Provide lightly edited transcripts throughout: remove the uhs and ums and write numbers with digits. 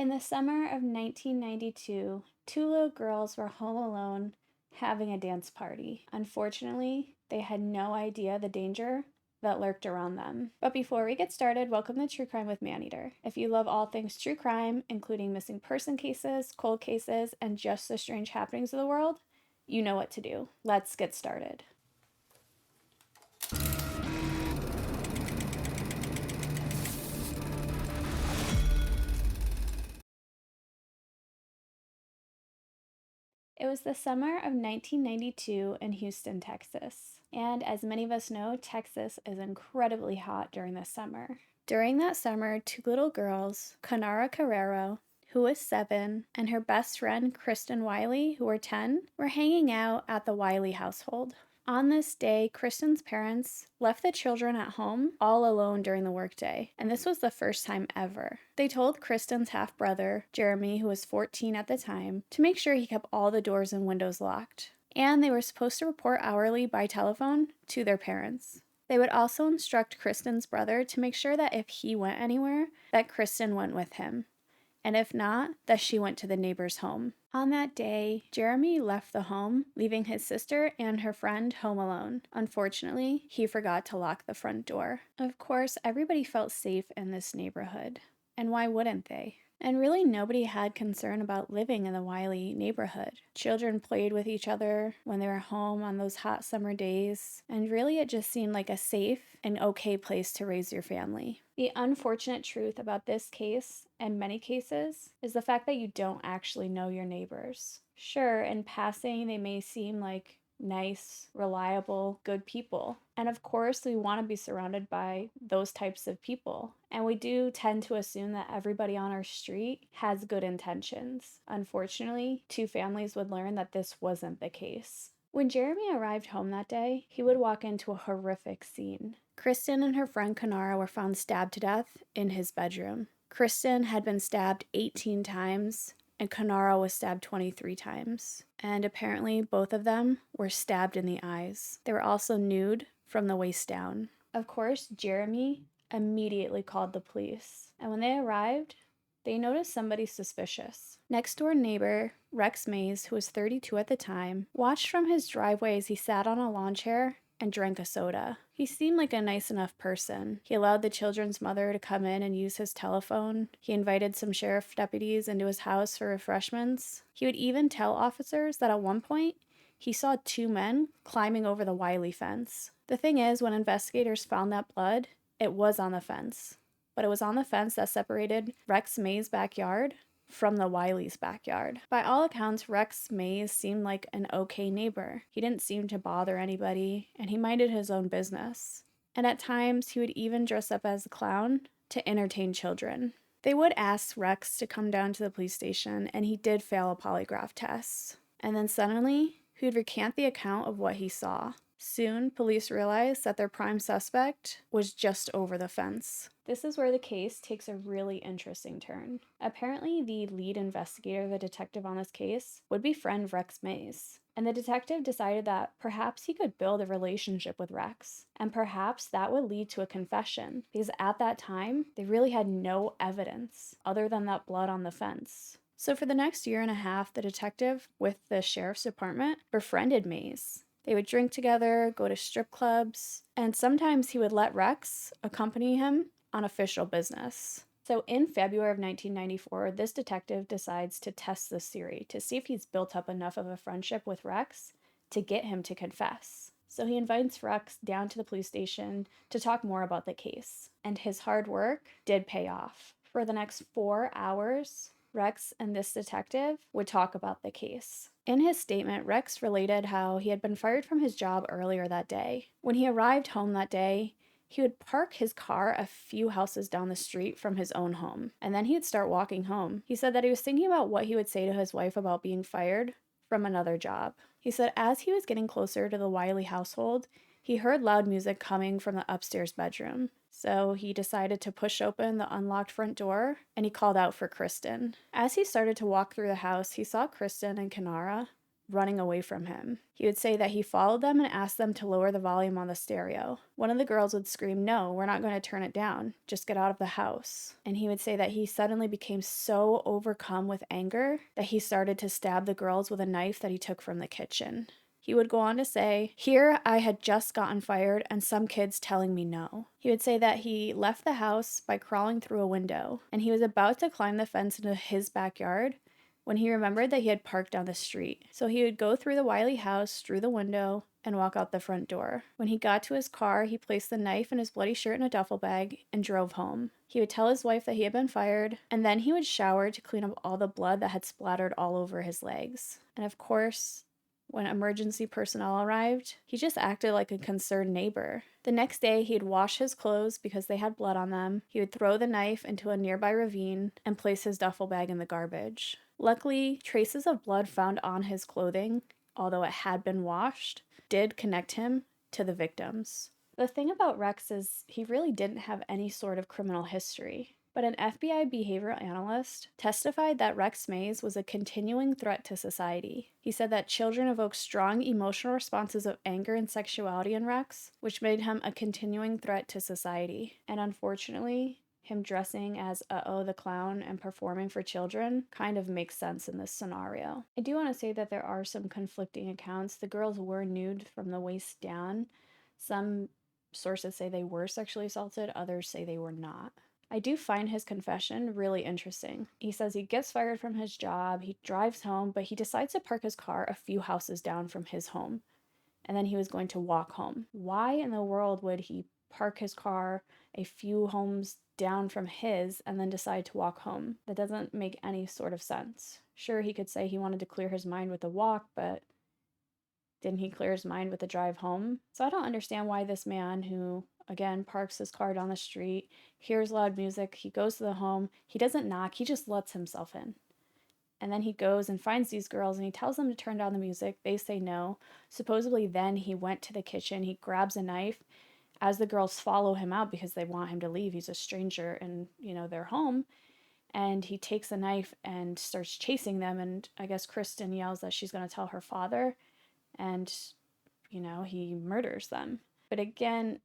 In the summer of 1992, two little girls were home alone having a dance party. Unfortunately, they had no idea the danger that lurked around them. But before we get started, welcome to True Crime with Maneater. If you love all things true crime, including missing person cases, cold cases, and just the strange happenings of the world, you know what to do. Let's get started. It was the summer of 1992 in Houston, Texas. And as many of us know, Texas is incredibly hot during the summer. During that summer, two little girls, Canara Carrero, who was 7, and her best friend, Kristen Wiley, who were 10, were hanging out at the Wiley household. On this day, Kristen's parents left the children at home all alone during the workday, and this was the first time ever. They told Kristen's half-brother, Jeremy, who was 14 at the time, to make sure he kept all the doors and windows locked. And they were supposed to report hourly by telephone to their parents. They would also instruct Kristen's brother to make sure that if he went anywhere, that Kristen went with him. And if not, that she went to the neighbor's home. On that day, Jeremy left the home, leaving his sister and her friend home alone. Unfortunately, he forgot to lock the front door. Of course, everybody felt safe in this neighborhood. And why wouldn't they? And really nobody had concern about living in the Wiley neighborhood. Children played with each other when they were home on those hot summer days, and really it just seemed like a safe and okay place to raise your family. The unfortunate truth about this case, and many cases, is the fact that you don't actually know your neighbors. Sure, in passing they may seem like nice, reliable, good people. And of course, we want to be surrounded by those types of people. And we do tend to assume that everybody on our street has good intentions. Unfortunately, two families would learn that this wasn't the case. When Jeremy arrived home that day, he would walk into a horrific scene. Kristen and her friend Canara were found stabbed to death in his bedroom. Kristen had been stabbed 18 times, and Canara was stabbed 23 times. And apparently both of them were stabbed in the eyes. They were also nude from the waist down. Of course, Jeremy immediately called the police. And when they arrived, they noticed somebody suspicious. Next door neighbor, Rex Mays, who was 32 at the time, watched from his driveway as he sat on a lawn chair and drank a soda. He seemed like a nice enough person. He allowed the children's mother to come in and use his telephone. He invited some sheriff deputies into his house for refreshments. He would even tell officers that at one point, he saw 2 men climbing over the Wiley fence. The thing is, when investigators found that blood, it was on the fence. But it was on the fence that separated Rex Mays' backyard from the Wiley's backyard. By all accounts, Rex Mays seemed like an okay neighbor. He didn't seem to bother anybody, and he minded his own business. And at times, he would even dress up as a clown to entertain children. They would ask Rex to come down to the police station, and he did fail a polygraph test. And then suddenly, he would recant the account of what he saw. Soon, police realized that their prime suspect was just over the fence. This is where the case takes a really interesting turn. Apparently, the lead investigator, the detective on this case, would befriend Rex Mays. And the detective decided that perhaps he could build a relationship with Rex, and perhaps that would lead to a confession, because at that time, they really had no evidence other than that blood on the fence. So for the next year and a half, the detective with the sheriff's department befriended Mays. They would drink together, go to strip clubs, and sometimes he would let Rex accompany him on official business. So in February of 1994, this detective decides to test this theory to see if he's built up enough of a friendship with Rex to get him to confess. So he invites Rex down to the police station to talk more about the case. And his hard work did pay off. For the next 4 hours, Rex and this detective would talk about the case. In his statement, Rex related how he had been fired from his job earlier that day. When he arrived home that day, he would park his car a few houses down the street from his own home, and then he would start walking home. He said that he was thinking about what he would say to his wife about being fired from another job. He said as he was getting closer to the Wiley household, he heard loud music coming from the upstairs bedroom. So he decided to push open the unlocked front door, and he called out for Kristen. As he started to walk through the house, he saw Kristen and Canara running away from him. He would say that he followed them and asked them to lower the volume on the stereo. One of the girls would scream, "No, we're not going to turn it down. Just get out of the house." And he would say that he suddenly became so overcome with anger that he started to stab the girls with a knife that he took from the kitchen. He would go on to say, "Here I had just gotten fired and some kids telling me no." He would say that he left the house by crawling through a window, and he was about to climb the fence into his backyard when he remembered that he had parked down the street. So he would go through the Wiley house, through the window, and walk out the front door. When he got to his car, he placed the knife and his bloody shirt in a duffel bag and drove home. He would tell his wife that he had been fired, and then he would shower to clean up all the blood that had splattered all over his legs. And of course, when emergency personnel arrived, he just acted like a concerned neighbor. The next day, he'd wash his clothes because they had blood on them. He would throw the knife into a nearby ravine and place his duffel bag in the garbage. Luckily, traces of blood found on his clothing, although it had been washed, did connect him to the victims. The thing about Rex is he really didn't have any sort of criminal history. But an FBI behavioral analyst testified that Rex Mays was a continuing threat to society. He said that children evoked strong emotional responses of anger and sexuality in Rex, which made him a continuing threat to society. And unfortunately, him dressing as Uh-Oh the Clown and performing for children kind of makes sense in this scenario. I do want to say that there are some conflicting accounts. The girls were nude from the waist down. Some sources say they were sexually assaulted, others say they were not. I do find his confession really interesting. He says he gets fired from his job, he drives home, but he decides to park his car a few houses down from his home. And then he was going to walk home. Why in the world would he park his car a few homes down from his and then decide to walk home? That doesn't make any sort of sense. Sure, he could say he wanted to clear his mind with the walk, but didn't he clear his mind with the drive home? So I don't understand why this man who, again, parks his car down the street, hears loud music, he goes to the home, he doesn't knock, he just lets himself in. And then he goes and finds these girls and he tells them to turn down the music. They say no. Supposedly then he went to the kitchen, he grabs a knife as the girls follow him out because they want him to leave. He's a stranger in, their home. And he takes a knife and starts chasing them. And I guess Kristen yells that she's going to tell her father. And, he murders them. But again,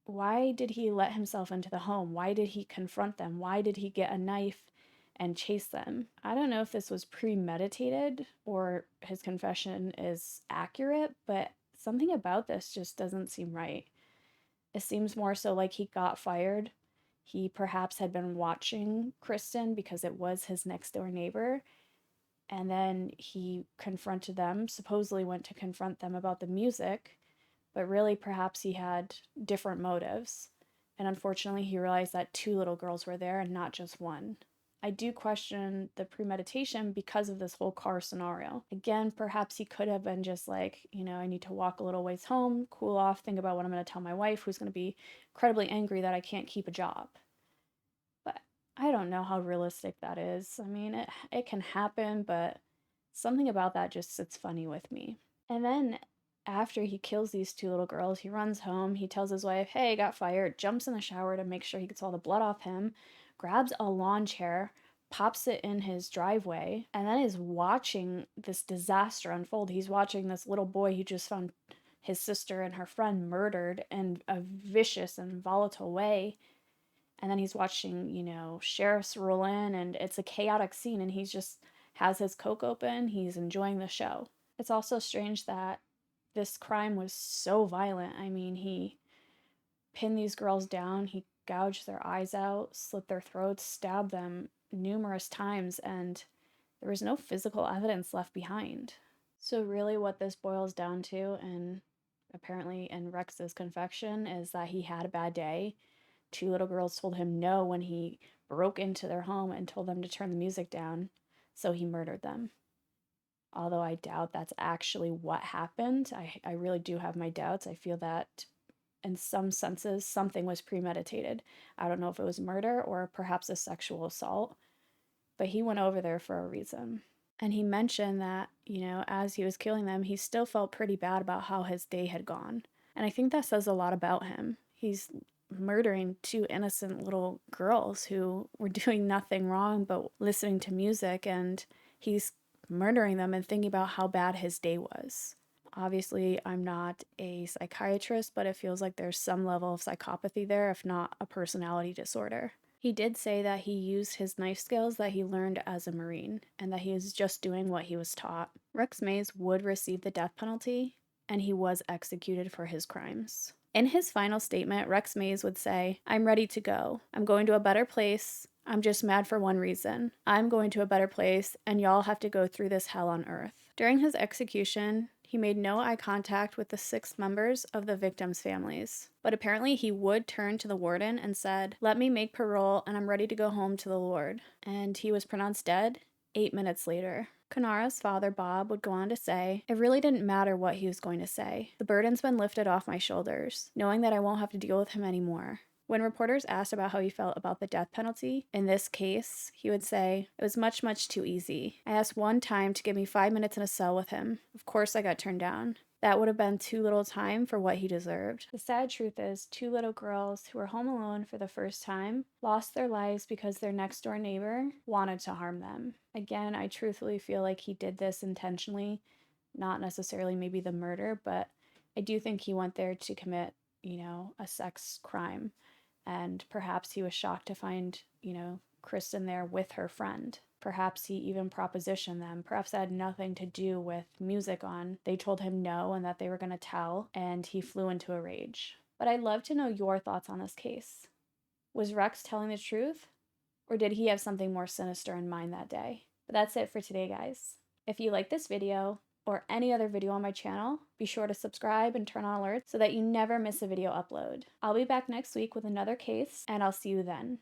why did he let himself into the home? Why did he confront them? Why did he get a knife and chase them? I don't know if this was premeditated or his confession is accurate, but something about this just doesn't seem right. It seems more so like he got fired. He perhaps had been watching Kristen because it was his next door neighbor. And then he confronted them, supposedly went to confront them about the music, but really perhaps he had different motives. And unfortunately, he realized that 2 little girls were there and not just one. I do question the premeditation because of this whole car scenario. Again, perhaps he could have been just like, I need to walk a little ways home, cool off, think about what I'm going to tell my wife, who's going to be incredibly angry that I can't keep a job. But I don't know how realistic that is. I mean, it can happen, but something about that just sits funny with me. And then after he kills these 2 little girls, he runs home, he tells his wife, "Hey, I got fired," jumps in the shower to make sure he gets all the blood off him, grabs a lawn chair, pops it in his driveway, and then is watching this disaster unfold. He's watching this little boy who just found his sister and her friend murdered in a vicious and volatile way. And then he's watching, sheriffs roll in, and it's a chaotic scene, and he's just has his Coke open, he's enjoying the show. It's also strange that this crime was so violent. I mean, he pinned these girls down, he gouged their eyes out, slit their throats, stabbed them numerous times, and there was no physical evidence left behind. So really what this boils down to, and apparently in Rex's confession, is that he had a bad day. 2 little girls told him no when he broke into their home and told them to turn the music down, so he murdered them. Although I doubt that's actually what happened. I really do have my doubts. I feel that in some senses something was premeditated. I don't know if it was murder or perhaps a sexual assault, but he went over there for a reason. And he mentioned that, as he was killing them, he still felt pretty bad about how his day had gone. And I think that says a lot about him. He's murdering 2 innocent little girls who were doing nothing wrong but listening to music, and he's murdering them and thinking about how bad his day was. Obviously, I'm not a psychiatrist, but it feels like there's some level of psychopathy there, if not a personality disorder. He did say that he used his knife skills that he learned as a Marine and that he was just doing what he was taught. Rex Mays would receive the death penalty, and he was executed for his crimes. In his final statement, Rex Mays would say, "I'm ready to go. I'm going to a better place. I'm just mad for one reason. I'm going to a better place, and y'all have to go through this hell on earth." During his execution, he made no eye contact with the 6 members of the victims' families. But apparently he would turn to the warden and said, "Let me make parole and I'm ready to go home to the Lord." And he was pronounced dead 8 minutes later. Kanara's father, Bob, would go on to say, "It really didn't matter what he was going to say. The burden's been lifted off my shoulders, knowing that I won't have to deal with him anymore." When reporters asked about how he felt about the death penalty in this case, he would say, "It was much, much too easy. I asked one time to give me 5 minutes in a cell with him. Of course I got turned down. That would have been too little time for what he deserved." The sad truth is, 2 little girls who were home alone for the first time lost their lives because their next door neighbor wanted to harm them. Again, I truthfully feel like he did this intentionally, not necessarily maybe the murder, but I do think he went there to commit, a sex crime. And perhaps he was shocked to find, Kristen there with her friend. Perhaps he even propositioned them. Perhaps that had nothing to do with music on. They told him no and that they were going to tell, and he flew into a rage. But I'd love to know your thoughts on this case. Was Rex telling the truth, or did he have something more sinister in mind that day? But that's it for today, guys. If you like this video, or any other video on my channel, be sure to subscribe and turn on alerts so that you never miss a video upload. I'll be back next week with another case, and I'll see you then.